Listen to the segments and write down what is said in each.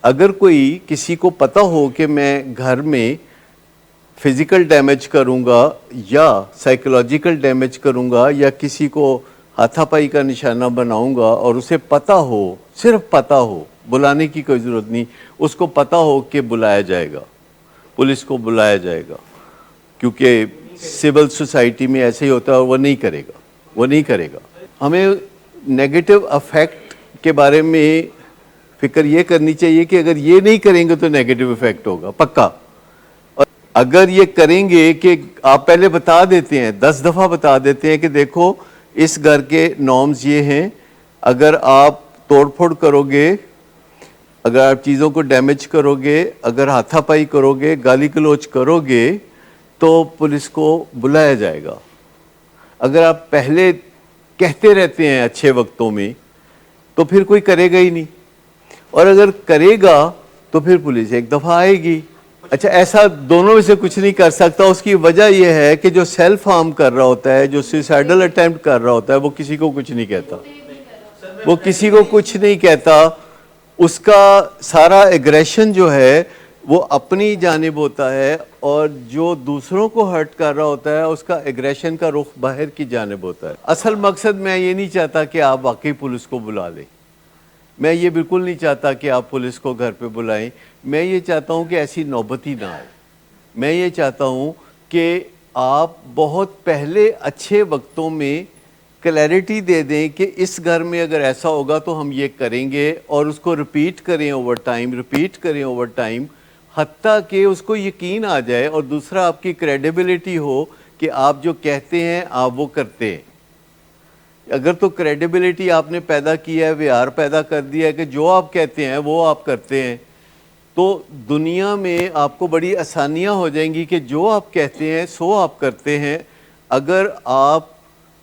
اگر کوئی کسی کو پتہ ہو کہ میں گھر میں فزیکل ڈیمیج کروں گا یا سائیکولوجیکل ڈیمیج کروں گا یا کسی کو ہاتھا پائی کا نشانہ بناؤں گا اور اسے پتہ ہو، صرف پتہ ہو، بلانے کی کوئی ضرورت نہیں، اس کو پتہ ہو کہ بلایا جائے گا، پولیس کو بلایا جائے گا، کیونکہ سول سوسائٹی میں ایسے ہی ہوتا ہے، وہ نہیں کرے گا، وہ نہیں کرے گا۔ ہمیں نیگیٹو افیکٹ کے بارے میں فکر یہ کرنی چاہیے کہ اگر یہ نہیں کریں گے تو نیگیٹو افیکٹ ہوگا پکا، اور اگر یہ کریں گے کہ آپ پہلے بتا دیتے ہیں، 10 دفعہ بتا دیتے ہیں کہ دیکھو اس گھر کے نارمز یہ ہیں، اگر آپ توڑ پھوڑ کرو گے، اگر آپ چیزوں کو ڈیمیج کرو گے، اگر ہاتھا پائی کرو گے، گالی گلوچ کرو گے تو پولیس کو بلایا جائے گا۔ اگر آپ پہلے کہتے رہتے ہیں اچھے وقتوں میں تو پھر کوئی کرے گا ہی نہیں، اور اگر کرے گا تو پھر پولیس ایک دفعہ آئے گی۔ اچھا، ایسا دونوں میں سے کچھ نہیں کر سکتا۔ اس کی وجہ یہ ہے کہ جو سیلف ہارم کر رہا ہوتا ہے، جو سوسائڈل اٹیمپٹ کر رہا ہوتا ہے، وہ کسی کو کچھ نہیں کہتا، وہ کسی کو کچھ نہیں کہتا۔ اس کا سارا ایگریشن جو ہے وہ اپنی جانب ہوتا ہے، اور جو دوسروں کو ہرٹ کر رہا ہوتا ہے اس کا ایگریشن کا رخ باہر کی جانب ہوتا ہے۔ اصل مقصد میں یہ نہیں چاہتا کہ آپ واقعی پولیس کو بلا لیں، میں یہ بالکل نہیں چاہتا کہ آپ پولیس کو گھر پہ بلائیں، میں یہ چاہتا ہوں کہ ایسی نوبت ہی نہ آئے۔ میں یہ چاہتا ہوں کہ آپ بہت پہلے اچھے وقتوں میں کلیئرٹی دے دیں کہ اس گھر میں اگر ایسا ہوگا تو ہم یہ کریں گے، اور اس کو ریپیٹ کریں اوور ٹائم، حتیٰ کہ اس کو یقین آ جائے، اور دوسرا آپ کی کریڈیبلٹی ہو کہ آپ جو کہتے ہیں آپ وہ کرتے ہیں۔ اگر تو کریڈیبلٹی آپ نے پیدا کی ہے، ویار پیدا کر دیا ہے کہ جو آپ کہتے ہیں وہ آپ کرتے ہیں، تو دنیا میں آپ کو بڑی آسانیاں ہو جائیں گی کہ جو آپ کہتے ہیں سو آپ کرتے ہیں۔ اگر آپ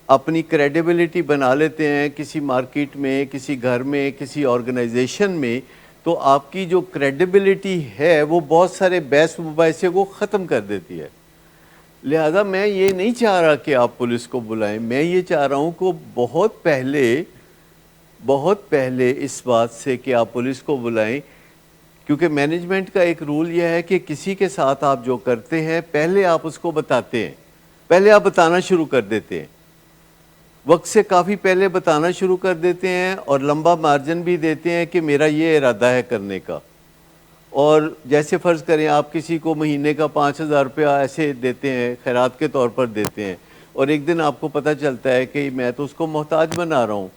اپنی کریڈیبلٹی بنا لیتے ہیں کسی مارکیٹ میں، کسی گھر میں، کسی آرگنائزیشن میں، تو آپ کی جو کریڈیبلٹی ہے وہ بہت سارے بحث مباحثے کو ختم کر دیتی ہے۔ لہذا میں یہ نہیں چاہ رہا کہ آپ پولیس کو بلائیں، میں یہ چاہ رہا ہوں کہ بہت پہلے اس بات سے کہ آپ پولیس کو بلائیں، کیونکہ مینجمنٹ کا ایک رول یہ ہے کہ کسی کے ساتھ آپ جو کرتے ہیں پہلے آپ اس کو بتاتے ہیں، پہلے آپ بتانا شروع کر دیتے ہیں، وقت سے کافی پہلے بتانا شروع کر دیتے ہیں، اور لمبا مارجن بھی دیتے ہیں کہ میرا یہ ارادہ ہے کرنے کا۔ اور جیسے فرض کریں آپ کسی کو مہینے کا 5,000 روپیہ ایسے دیتے ہیں، خیرات کے طور پر دیتے ہیں، اور ایک دن آپ کو پتہ چلتا ہے کہ میں تو اس کو محتاج بنا رہا ہوں،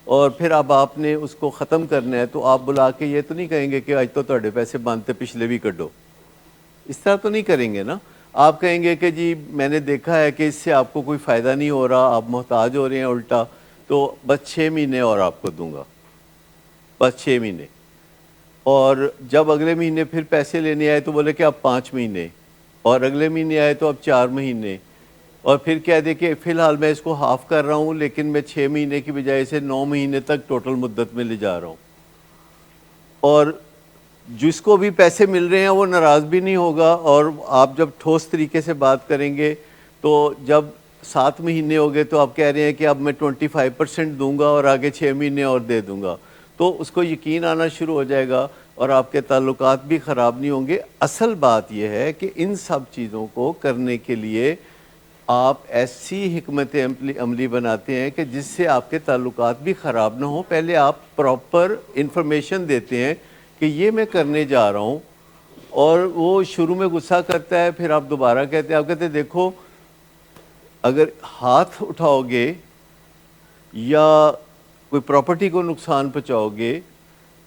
اور پھر اب آپ نے اس کو ختم کرنا ہے، تو آپ بلا کے یہ تو نہیں کہیں گے کہ آج تو تہاڈے پیسے بنتے پچھلے بھی کڈو، اس طرح تو نہیں کریں گے نا۔ آپ کہیں گے کہ جی میں نے دیکھا ہے کہ اس سے آپ کو کوئی فائدہ نہیں ہو رہا، آپ محتاج ہو رہے ہیں الٹا، تو بس 6 مہینے اور آپ کو دوں گا، بس 6 مہینے۔ اور جب اگلے مہینے پھر پیسے لینے آئے تو بولے کہ اب 5 مہینے، اور اگلے مہینے آئے تو اب 4 مہینے، اور پھر کہہ دے کہ فی الحال میں اس کو ہاف کر رہا ہوں، لیکن میں 6 مہینے کی بجائے سے 9 مہینے تک ٹوٹل مدت میں لے جا رہا ہوں۔ اور جس کو بھی پیسے مل رہے ہیں وہ ناراض بھی نہیں ہوگا، اور آپ جب ٹھوس طریقے سے بات کریں گے تو جب 7 مہینے ہو گئے تو آپ کہہ رہے ہیں کہ اب میں 25% دوں گا اور آگے 6 مہینے اور دے دوں گا، تو اس کو یقین آنا شروع ہو جائے گا، اور آپ کے تعلقات بھی خراب نہیں ہوں گے۔ اصل بات یہ ہے کہ ان سب چیزوں کو کرنے کے لیے آپ ایسی حکمت عملی بناتے ہیں کہ جس سے آپ کے تعلقات بھی خراب نہ ہوں۔ پہلے آپ پراپر انفارمیشن دیتے ہیں کہ یہ میں کرنے جا رہا ہوں، اور وہ شروع میں غصہ کرتا ہے، پھر آپ دوبارہ کہتے ہیں، آپ کہتے ہیں دیکھو اگر ہاتھ اٹھاؤ گے یا کوئی پراپرٹی کو نقصان پہنچاؤ گے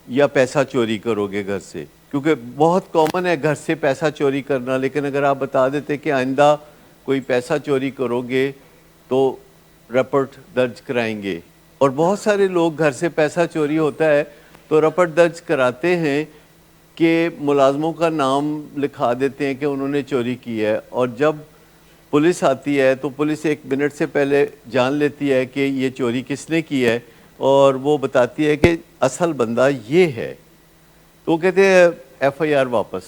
یا پیسہ چوری کرو گے گھر سے، کیونکہ بہت کامن ہے گھر سے پیسہ چوری کرنا، لیکن اگر آپ بتا دیتے کہ آئندہ کوئی پیسہ چوری کرو گے تو رپورٹ درج کرائیں گے، اور بہت سارے لوگ گھر سے پیسہ چوری ہوتا ہے تو رپورٹ درج کراتے ہیں کہ ملازموں کا نام لکھا دیتے ہیں کہ انہوں نے چوری کی ہے، اور جب پولیس آتی ہے تو پولیس 1 منٹ سے پہلے جان لیتی ہے کہ یہ چوری کس نے کی ہے، اور وہ بتاتی ہے کہ اصل بندہ یہ ہے، تو وہ کہتے ہیں FIR واپس۔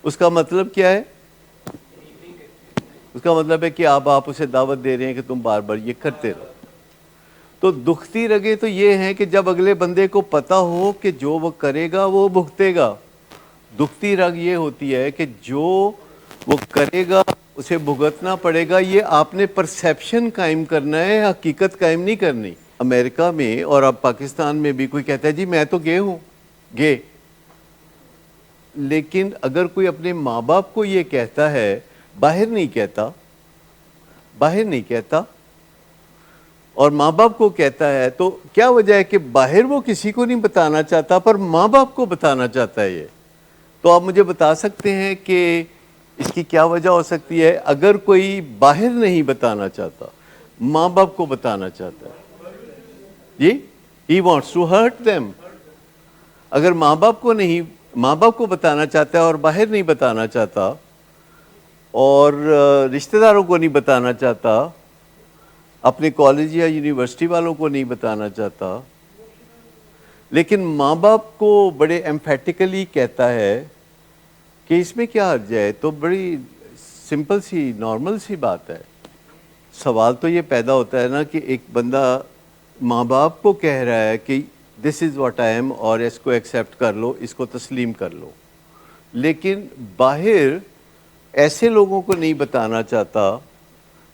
اس کا مطلب کیا ہے؟ اس کا مطلب ہے کہ آپ اسے دعوت دے رہے ہیں کہ تم بار بار یہ کرتے رہو۔ تو دکھتی رگیں تو یہ ہیں کہ جب اگلے بندے کو پتہ ہو کہ جو وہ کرے گا وہ بھگتے گا. دکھتی رگ یہ ہوتی ہے کہ جو وہ کرے گا اسے بھگتنا پڑے گا. یہ آپ نے پرسیپشن قائم کرنا ہے, حقیقت قائم نہیں کرنی. امریکہ میں اور اب پاکستان میں بھی کوئی کہتا ہے جی میں تو گے ہوں, گے, لیکن اگر کوئی اپنے ماں باپ کو یہ کہتا ہے, باہر نہیں کہتا, باہر نہیں کہتا, اور ماں باپ کو کہتا ہے, تو کیا وجہ ہے کہ باہر وہ کسی کو نہیں بتانا چاہتا پر ماں باپ کو بتانا چاہتا ہے یہ؟ تو آپ مجھے بتا سکتے ہیں کہ اس کی کیا وجہ ہو سکتی ہے؟ اگر کوئی باہر نہیں بتانا چاہتا, ماں باپ کو بتانا چاہتا ہے, جی, he wants to hurt them. اگر ماں باپ کو بتانا چاہتا ہے اور باہر نہیں بتانا چاہتا, اور رشتہ داروں کو نہیں بتانا چاہتا, اپنے کالج یا یونیورسٹی والوں کو نہیں بتانا چاہتا, لیکن ماں باپ کو بڑے ایمفیٹیکلی کہتا ہے کہ اس میں کیا حرج ہے, تو بڑی سمپل سی نارمل سی بات ہے. سوال تو یہ پیدا ہوتا ہے نا کہ ایک بندہ ماں باپ کو کہہ رہا ہے کہ دس از واٹ آئی ایم, اور اس کو ایکسیپٹ کر لو, اس کو تسلیم کر لو, لیکن باہر ایسے لوگوں کو نہیں بتانا چاہتا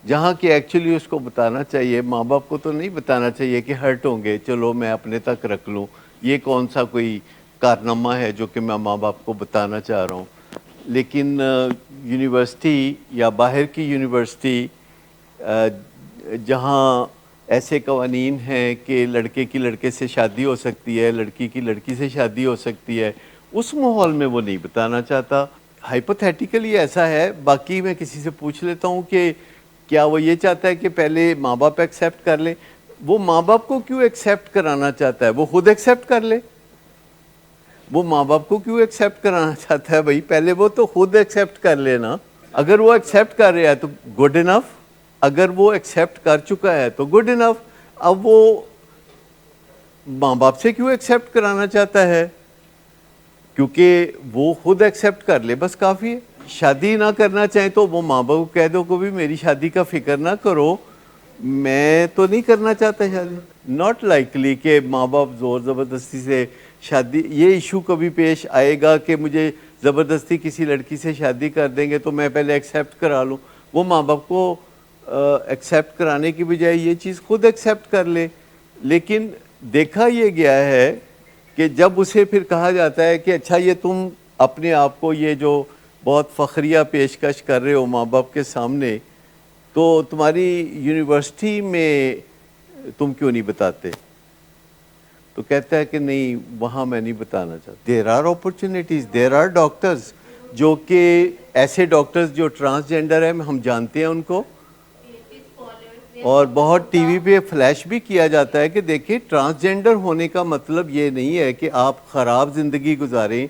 جہاں کہ ایکچولی اس کو بتانا چاہیے. ماں باپ کو تو نہیں بتانا چاہیے کہ ہرٹ ہوں گے, چلو میں اپنے تک رکھ لوں, یہ کون سا کوئی کارنامہ ہے جو کہ میں ماں باپ کو بتانا چاہ رہا ہوں. لیکن یونیورسٹی یا باہر کی یونیورسٹی جہاں ایسے قوانین ہیں کہ لڑکے کی لڑکے سے شادی ہو سکتی ہے, لڑکی کی لڑکی سے شادی ہو سکتی ہے, اس ماحول میں وہ نہیں بتانا چاہتا. ہائپوتھیٹیکلی ایسا ہے. باقی میں کسی سے پوچھ لیتا ہوں کہ کیا وہ یہ چاہتا ہے کہ پہلے ماں باپ ایکسیپٹ کر لیں؟ وہ ماں باپ کو کیوں ایکسیپٹ کرانا چاہتا ہے؟ وہ خود ایکسیپٹ کر لے. وہ ماں باپ کو کیوں ایکسیپٹ کرانا چاہتا ہے؟ بھائی پہلے وہ تو خود ایکسیپٹ کر لینا. اگر وہ ایکسیپٹ کر رہا ہے تو گڈ انف, اگر وہ ایکسیپٹ کر چکا ہے تو گڈ انف. اب وہ ماں باپ سے کیوں ایکسیپٹ کرانا چاہتا ہے؟ کیونکہ وہ خود ایکسیپٹ کر لے بس کافی ہے. شادی نہ کرنا چاہیں تو وہ ماں باپ کو کہہ دو کہ بھی میری شادی کا فکر نہ کرو, میں تو نہیں کرنا چاہتا شادی. ناٹ لائکلی کہ ماں باپ زور زبردستی سے شادی, یہ ایشو کبھی پیش آئے گا کہ مجھے زبردستی کسی لڑکی سے شادی کر دیں گے تو میں پہلے ایکسیپٹ کرا لوں. وہ ماں باپ کو ایکسیپٹ کرانے کی بجائے یہ چیز خود ایکسیپٹ کر لے. لیکن دیکھا یہ گیا ہے کہ جب اسے پھر کہا جاتا ہے کہ اچھا یہ تم اپنے آپ کو یہ جو بہت فخریہ پیشکش کر رہے ہو ماں باپ کے سامنے, تو تمہاری یونیورسٹی میں تم کیوں نہیں بتاتے؟ تو کہتا ہے کہ نہیں وہاں میں نہیں بتانا چاہتا. There are opportunities, there are doctors جو کہ ایسے ڈاکٹرز جو ٹرانسجینڈر ہیں, ہم جانتے ہیں ان کو, اور بہت ٹی وی پہ فلیش بھی کیا جاتا ہے کہ دیکھیں ٹرانسجینڈر ہونے کا مطلب یہ نہیں ہے کہ آپ خراب زندگی گزاریں.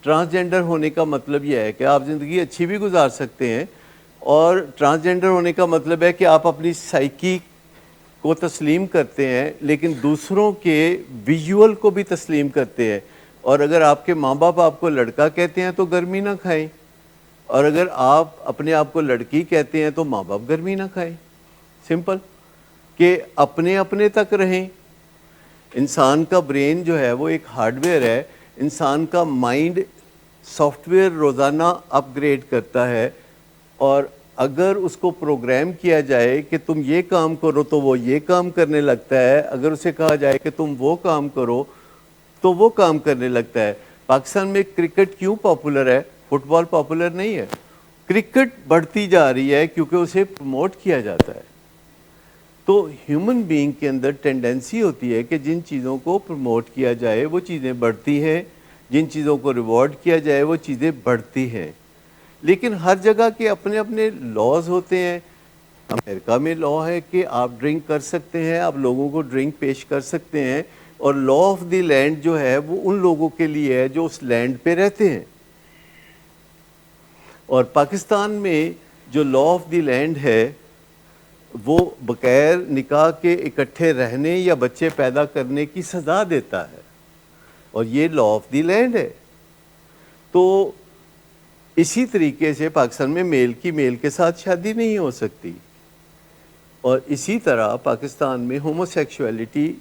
ٹرانسجینڈر ہونے کا مطلب یہ ہے کہ آپ زندگی اچھی بھی گزار سکتے ہیں, اور ٹرانسجینڈر ہونے کا مطلب ہے کہ آپ اپنی سائیکی کو تسلیم کرتے ہیں لیکن دوسروں کے ویژول کو بھی تسلیم کرتے ہیں. اور اگر آپ کے ماں باپ آپ کو لڑکا کہتے ہیں تو گرمی نہ کھائیں, اور اگر آپ اپنے آپ کو لڑکی کہتے ہیں تو ماں باپ گرمی نہ کھائیں. سمپل کہ اپنے اپنے تک رہیں. انسان کا برین جو ہے وہ ایک ہارڈ ویئر ہے, انسان کا مائنڈ سافٹ ویئر روزانہ اپ گریڈ کرتا ہے, اور اگر اس کو پروگرام کیا جائے کہ تم یہ کام کرو تو وہ یہ کام کرنے لگتا ہے, اگر اسے کہا جائے کہ تم وہ کام کرو تو وہ کام کرنے لگتا ہے. پاکستان میں کرکٹ کیوں پاپولر ہے؟ فٹ بال پاپولر نہیں ہے. کرکٹ بڑھتی جا رہی ہے کیونکہ اسے پروموٹ کیا جاتا ہے. تو ہیومن بینگ کے اندر ٹینڈنسی ہوتی ہے کہ جن چیزوں کو پروموٹ کیا جائے وہ چیزیں بڑھتی ہیں, جن چیزوں کو ریوارڈ کیا جائے وہ چیزیں بڑھتی ہیں. لیکن ہر جگہ کے اپنے اپنے لاز ہوتے ہیں. امریکہ میں لا ہے کہ آپ ڈرنک کر سکتے ہیں, آپ لوگوں کو ڈرنک پیش کر سکتے ہیں, اور لا آف دی لینڈ جو ہے وہ ان لوگوں کے لیے ہے جو اس لینڈ پہ رہتے ہیں. اور پاکستان میں جو لا آف دی لینڈ ہے وہ بغیر نکاح کے اکٹھے رہنے یا بچے پیدا کرنے کی سزا دیتا ہے, اور یہ لا آف دی لینڈ ہے. تو اسی طریقے سے پاکستان میں میل کی میل کے ساتھ شادی نہیں ہو سکتی. اور اسی طرح پاکستان میں ہومو سیکشولیٹی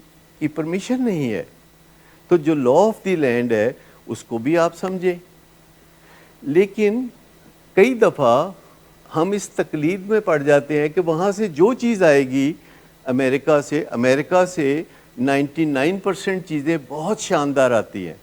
کی پرمیشن نہیں ہے. تو جو لا آف دی لینڈ ہے اس کو بھی آپ سمجھیں. لیکن کئی دفعہ ہم اس تقلید میں پڑ جاتے ہیں کہ وہاں سے جو چیز آئے گی امریکہ سے 99% چیزیں بہت شاندار آتی ہیں،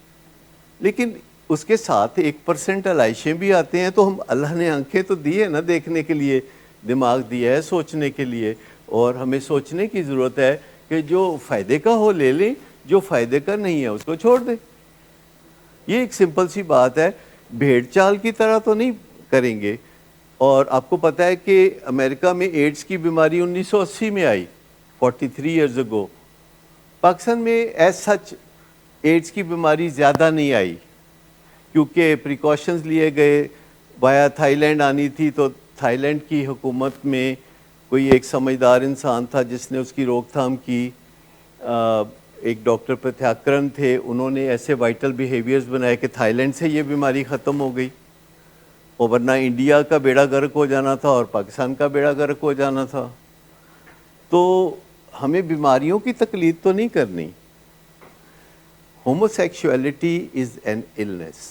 لیکن اس کے ساتھ 1% علائشیں بھی آتے ہیں. تو ہم اللہ نے آنکھیں تو دی ہے نا دیکھنے کے لیے، دماغ دیا ہے سوچنے کے لیے، اور ہمیں سوچنے کی ضرورت ہے کہ جو فائدے کا ہو لے لیں، جو فائدے کا نہیں ہے اس کو چھوڑ دیں. یہ ایک سمپل سی بات ہے. بھیڑ چال کی طرح تو نہیں کریں گے. اور آپ کو پتہ ہے کہ امریکہ میں ایڈز کی بیماری 1980 میں آئی، 43 ایئرز اگو. پاکستان میں ایز سچ ایڈز کی بیماری زیادہ نہیں آئی، کیونکہ پریکاشنز لیے گئے. وایا تھائی لینڈ آنی تھی تو تھائی لینڈ کی حکومت میں کوئی ایک سمجھدار انسان تھا جس نے اس کی روک تھام کی. ایک ڈاکٹر پرتھیاکرن تھے، انہوں نے ایسے وائٹل بیہیویئرز بنائے کہ تھائی لینڈ سے یہ بیماری ختم ہو گئی. اور ورنہ انڈیا کا بیڑا غرق ہو جانا تھا اور پاکستان کا بیڑا غرق ہو جانا تھا. تو ہمیں بیماریوں کی تقلید تو نہیں کرنی. Homo sexuality is an illness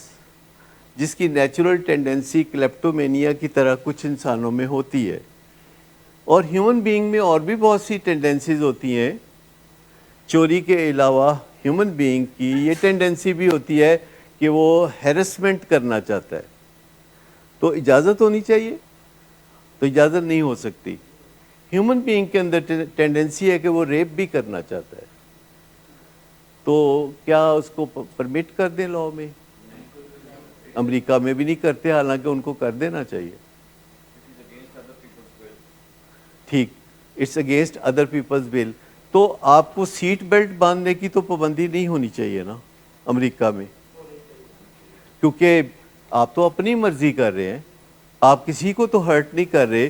جس کی نیچرل ٹینڈنسی کلیپٹومینیا کی طرح کچھ انسانوں میں ہوتی ہے، اور ہیومن بینگ میں اور بھی بہت سی ٹینڈنسیز ہوتی ہیں. چوری کے علاوہ ہیومن بینگ کی یہ ٹینڈنسی بھی ہوتی ہے کہ وہ ہیرسمنٹ کرنا چاہتا ہے. تو اجازت ہونی چاہیے، تو اجازت نہیں ہو سکتی. ہیومن بینگ کے اندر ٹینڈنسی ہے کہ وہ ریپ بھی کرنا چاہتا ہے. تو کیا اس کو پرمٹ کر دیں لاء میں؟ امریکہ میں بھی نہیں کرتے، حالانکہ ان کو کر دینا چاہیے. ٹھیک، اٹس اگینسٹ ادر پیپلز ول. تو آپ کو سیٹ بیلٹ باندھنے کی تو پابندی نہیں ہونی چاہیے نا امریکہ میں، کیونکہ آپ تو اپنی مرضی کر رہے ہیں، آپ کسی کو تو ہرٹ نہیں کر رہے.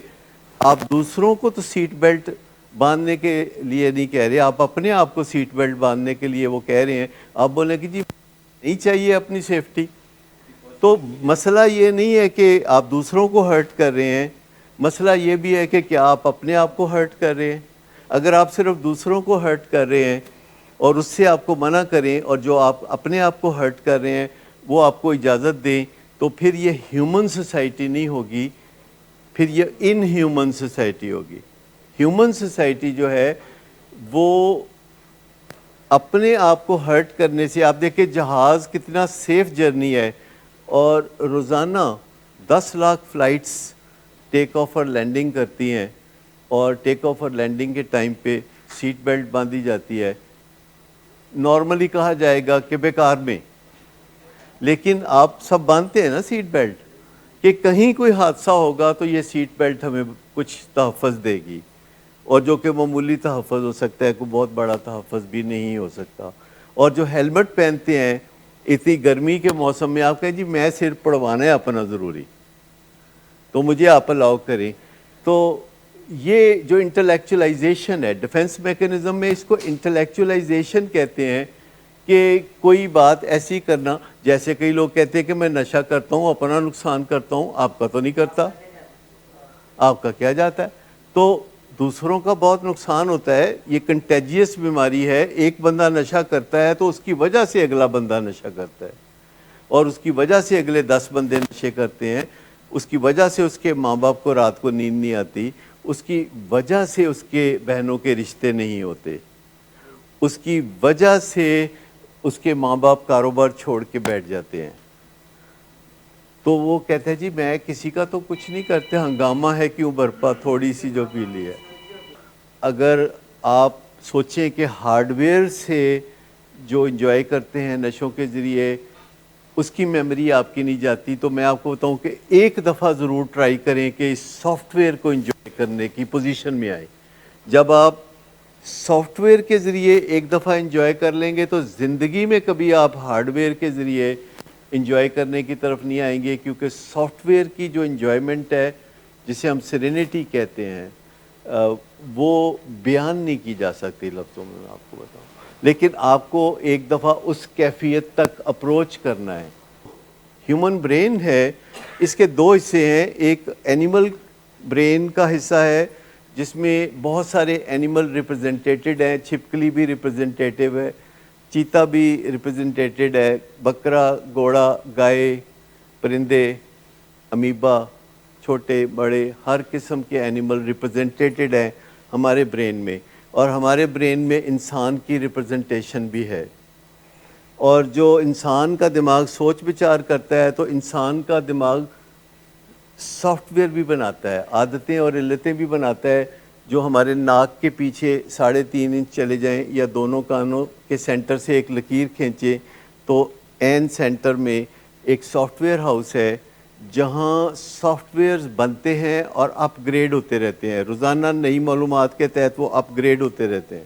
آپ دوسروں کو تو سیٹ بیلٹ باندھنے کے لیے نہیں کہہ رہے، آپ اپنے آپ کو سیٹ بیلٹ باندھنے کے لیے وہ کہہ رہے ہیں. آپ بولیں کہ جی نہیں چاہیے اپنی سیفٹی. تو مسئلہ یہ نہیں ہے کہ آپ دوسروں کو ہرٹ کر رہے ہیں، مسئلہ یہ بھی ہے کہ کیا آپ اپنے آپ کو ہرٹ کر رہے ہیں. اگر آپ صرف دوسروں کو ہرٹ کر رہے ہیں اور اس سے آپ کو منع کریں، اور جو آپ اپنے آپ کو ہرٹ کر رہے ہیں وہ آپ کو اجازت دیں، تو پھر یہ ہیومن سوسائٹی نہیں ہوگی، پھر یہ ان ہیومن سوسائٹی ہوگی. ہیومن سوسائٹی جو ہے وہ اپنے آپ کو ہرٹ کرنے سے، آپ دیکھیں جہاز کتنا سیف جرنی ہے، اور روزانہ 10 لاکھ فلائٹس ٹیک آف اور لینڈنگ کرتی ہیں، اور ٹیک آف اور لینڈنگ کے ٹائم پہ سیٹ بیلٹ باندھی جاتی ہے. نارملی کہا جائے گا کہ بیکار میں، لیکن آپ سب باندھتے ہیں نا سیٹ بیلٹ، کہ کہیں کوئی حادثہ ہوگا تو یہ سیٹ بیلٹ ہمیں کچھ تحفظ دے گی، اور جو کہ معمولی تحفظ ہو سکتا ہے، کوئی بہت بڑا تحفظ بھی نہیں ہو سکتا. اور جو ہیلمٹ پہنتے ہیں اتنی گرمی کے موسم میں، آپ کہیں جی میں سر پڑوانا ہے اپنا ضروری تو مجھے آپ الاؤ کریں. تو یہ جو انٹلیکچولائزیشن ہے ڈیفنس میکینزم میں، اس کو انٹلیکچولائزیشن کہتے ہیں. کہ کوئی بات ایسی کرنا، جیسے کئی لوگ کہتے ہیں کہ میں نشہ کرتا ہوں اپنا نقصان کرتا ہوں، آپ کا تو نہیں کرتا، آپ کا کیا جاتا ہے. تو دوسروں کا بہت نقصان ہوتا ہے. یہ کنٹیجیس بیماری ہے. ایک بندہ نشہ کرتا ہے تو اس کی وجہ سے اگلا بندہ نشہ کرتا ہے، اور اس کی وجہ سے اگلے 10 بندے نشے کرتے ہیں. اس کی وجہ سے اس کے ماں باپ کو رات کو نیند نہیں آتی، اس کی وجہ سے اس کے بہنوں کے رشتے نہیں ہوتے، اس کی وجہ سے اس کے ماں باپ کاروبار چھوڑ کے بیٹھ جاتے ہیں. تو وہ کہتے ہیں جی میں کسی کا تو کچھ نہیں کرتے، ہنگامہ ہے کیوں برپا، تھوڑی سی جو پی لی ہے. اگر آپ سوچیں کہ ہارڈ ویئر سے جو انجوائے کرتے ہیں نشوں کے ذریعے، اس کی میموری آپ کی نہیں جاتی، تو میں آپ کو بتاؤں کہ ایک دفعہ ضرور ٹرائی کریں کہ اس سافٹ ویئر کو انجوائے کرنے کی پوزیشن میں آئیں. جب آپ سافٹ ویئر کے ذریعے ایک دفعہ انجوائے کر لیں گے تو زندگی میں کبھی آپ ہارڈ ویئر کے ذریعے انجوائے کرنے کی طرف نہیں آئیں گے. کیونکہ سافٹ ویئر کی جو انجوائمنٹ ہے، جسے ہم سیرینٹی کہتے ہیں، وہ بیان نہیں کی جا سکتی لفظوں میں آپ کو بتاؤں. لیکن آپ کو ایک دفعہ اس کیفیت تک اپروچ کرنا ہے. ہیومن برین ہے، اس کے 2 حصے ہیں. ایک اینیمل برین کا حصہ ہے جس میں بہت سارے اینیمل ریپرزنٹیٹڈ ہیں، چھپکلی بھی ریپرزنٹیٹیو ہے، چیتا بھی ریپرزنٹیٹڈ ہے، بکرا، گھوڑا، گائے، پرندے، امیبا، چھوٹے بڑے ہر قسم کے اینیمل ریپرزنٹیٹڈ ہیں ہمارے برین میں، اور ہمارے برین میں انسان کی ریپرزنٹیشن بھی ہے۔ اور جو انسان کا دماغ سوچ بچار کرتا ہے تو انسان کا دماغ سافٹ ویئر بھی بناتا ہے، عادتیں اور علتیں بھی بناتا ہے، جو ہمارے ناک کے پیچھے 3.5 انچ چلے جائیں یا دونوں کانوں کے سینٹر سے ایک لکیر کھینچیں تو این سینٹر میں ایک سافٹ ویئر ہاؤس ہے جہاں سافٹ ویئرز بنتے ہیں اور اپ گریڈ ہوتے رہتے ہیں، روزانہ نئی معلومات کے تحت وہ اپ گریڈ ہوتے رہتے ہیں۔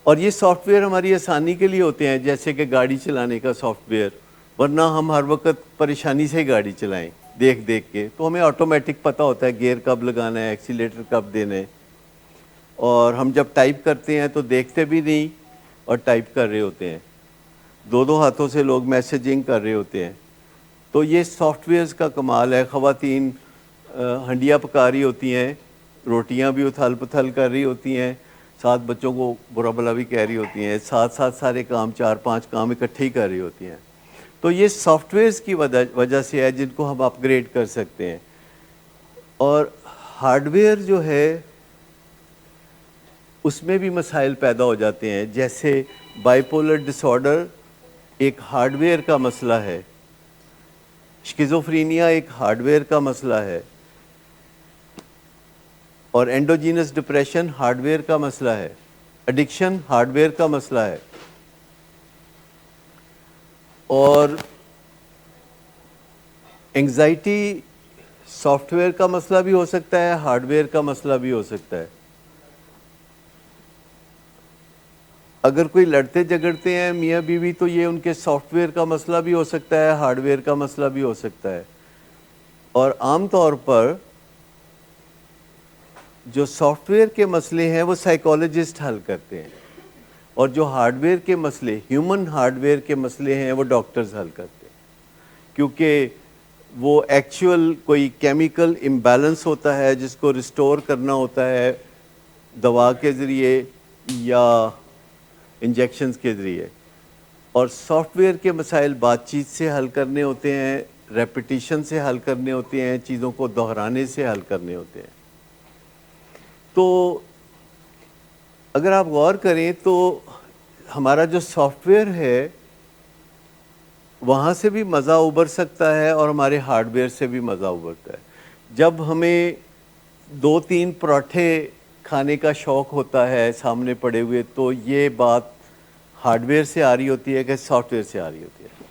اور یہ سافٹ ویئر ہماری آسانی کے لیے ہوتے ہیں، جیسے کہ گاڑی چلانے کا سافٹ ویئر، ورنہ ہم ہر وقت پریشانی سے گاڑی چلائیں دیکھ دیکھ کے، تو ہمیں آٹومیٹک پتہ ہوتا ہے گیئر کب لگانا ہے، ایکسیلیٹر کب دینا ہے، اور ہم جب ٹائپ کرتے ہیں تو دیکھتے بھی نہیں اور ٹائپ کر رہے ہوتے ہیں، دو ہاتھوں سے لوگ میسیجنگ کر رہے ہوتے ہیں۔ تو یہ سافٹ ویئرز کا کمال ہے۔ خواتین ہنڈیاں پکا رہی ہوتی ہیں، روٹیاں بھی اتھل پتھل کر رہی ہوتی ہیں، ساتھ بچوں کو برا بھلا بھی کہہ رہی ہوتی ہیں، ساتھ سارے کام 4-5 کام اکٹھے ہی کر رہی ہوتی ہیں۔ تو یہ سافٹ ویئرز کی وجہ سے ہے جن کو ہم اپ گریڈ کر سکتے ہیں۔ اور ہارڈ ویئر جو ہے اس میں بھی مسائل پیدا ہو جاتے ہیں، جیسے بائیپولر ڈس آرڈر ایک ہارڈ ویئر کا مسئلہ ہے، شکیزوفرینیا ایک ہارڈ ویئر کا مسئلہ ہے، اور اینڈوجینس ڈپریشن ہارڈ ویئر کا مسئلہ ہے، ایڈکشن ہارڈ ویئر کا مسئلہ ہے، اور انگزائٹی سافٹ ویئر کا مسئلہ بھی ہو سکتا ہے، ہارڈ ویئر کا مسئلہ بھی ہو سکتا ہے۔ اگر کوئی لڑتے جھگڑتے ہیں میاں بیوی تو یہ ان کے سافٹ ویئر کا مسئلہ بھی ہو سکتا ہے، ہارڈ ویئر کا مسئلہ بھی ہو سکتا ہے۔ اور عام طور پر جو سافٹ ویئر کے مسئلے ہیں وہ سائیکالوجسٹ حل کرتے ہیں، اور جو ہارڈ ویئر کے مسئلے، ہیومن ہارڈ ویئر کے مسئلے ہیں وہ ڈاکٹرز حل کرتے ہیں، کیونکہ وہ ایکچوئل کوئی کیمیکل امبیلنس ہوتا ہے جس کو ریسٹور کرنا ہوتا ہے دوا کے ذریعے یا انجیکشنز کے ذریعے، اور سافٹ ویئر کے مسائل بات چیت سے حل کرنے ہوتے ہیں، ریپیٹیشن سے حل کرنے ہوتے ہیں، چیزوں کو دہرانے سے حل کرنے ہوتے ہیں۔ تو اگر آپ غور کریں تو ہمارا جو سافٹ ویئر ہے وہاں سے بھی مزہ ابھر سکتا ہے اور ہمارے ہارڈ ویئر سے بھی مزہ ابھرتا ہے۔ جب ہمیں 2-3 پراٹھے کھانے کا شوق ہوتا ہے سامنے پڑے ہوئے تو یہ بات ہارڈ ویئر سے آ رہی ہوتی ہے کہ سافٹ ویئر سے آ رہی ہوتی ہے؟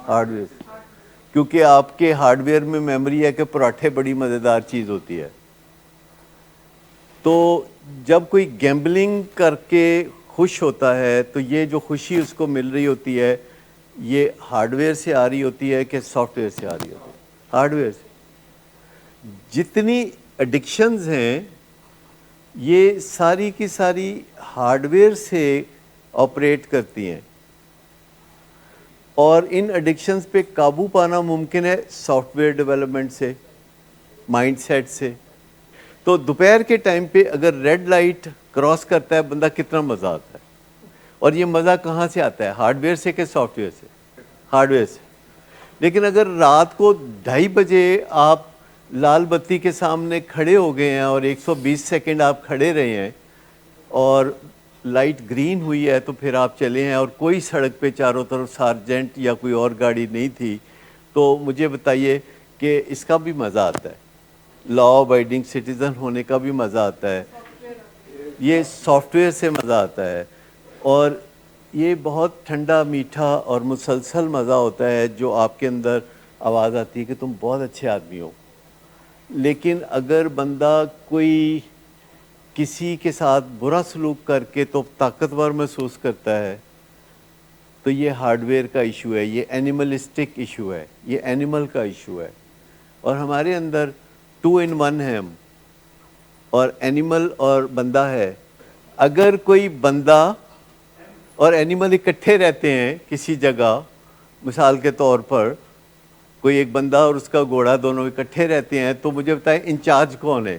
ہارڈ ویئر سے، کیونکہ آپ کے ہارڈ ویئر میں میموری ہے کہ پراٹھے بڑی مزیدار چیز ہوتی ہے۔ تو جب کوئی گیمبلنگ کر کے خوش ہوتا ہے تو یہ جو خوشی اس کو مل رہی ہوتی ہے یہ ہارڈ ویئر سے آ رہی ہوتی ہے کہ سافٹ ویئر سے آ رہی ہوتی ہے؟ ہارڈ ویئر سے۔ جتنی ایڈکشنز ہیں یہ ساری کی ساری ہارڈ ویئر سے آپریٹ کرتی ہیں، اور ان ایڈکشنز پہ قابو پانا ممکن ہے سافٹ ویئر ڈیولپمنٹ سے، مائنڈ سیٹ سے۔ تو دوپہر کے ٹائم پہ اگر ریڈ لائٹ کراس کرتا ہے بندہ کتنا مزہ آتا ہے، اور یہ مزہ کہاں سے آتا ہے؟ ہارڈ ویئر سے کہ سافٹ ویئر سے؟ ہارڈ ویئر سے۔ لیکن اگر رات کو 2:30 بجے آپ لال بتی کے سامنے کھڑے ہو گئے ہیں اور 120 سیکنڈ آپ کھڑے رہے ہیں اور لائٹ گرین ہوئی ہے تو پھر آپ چلے ہیں اور کوئی سڑک پہ چاروں طرف سارجنٹ یا کوئی اور گاڑی نہیں تھی، تو مجھے بتائیے کہ اس کا بھی مزہ آتا ہے، لا ابائڈنگ سٹیزن ہونے کا بھی مزہ آتا ہے، یہ سافٹ ویئر سے مزہ آتا ہے، اور یہ بہت ٹھنڈا میٹھا اور مسلسل مزہ ہوتا ہے جو آپ کے اندر آواز آتی ہے کہ تم بہت اچھے آدمی ہو۔ لیکن اگر بندہ کوئی کسی کے ساتھ برا سلوک کر کے تو طاقتور محسوس کرتا ہے تو یہ ہارڈ ویئر کا ایشو ہے، یہ اینیملسٹک ایشو ہے، یہ اینیمل کا ایشو ہے، اور ہمارے اندر 2 in 1 ہے ہم، اور اینیمل اور بندہ ہے۔ اگر کوئی بندہ اور اینیمل اکٹھے رہتے ہیں کسی جگہ، مثال کے طور پر کوئی ایک بندہ اور اس کا گھوڑا دونوں اکٹھے رہتے ہیں، تو مجھے بتائیں انچارج کون ہے؟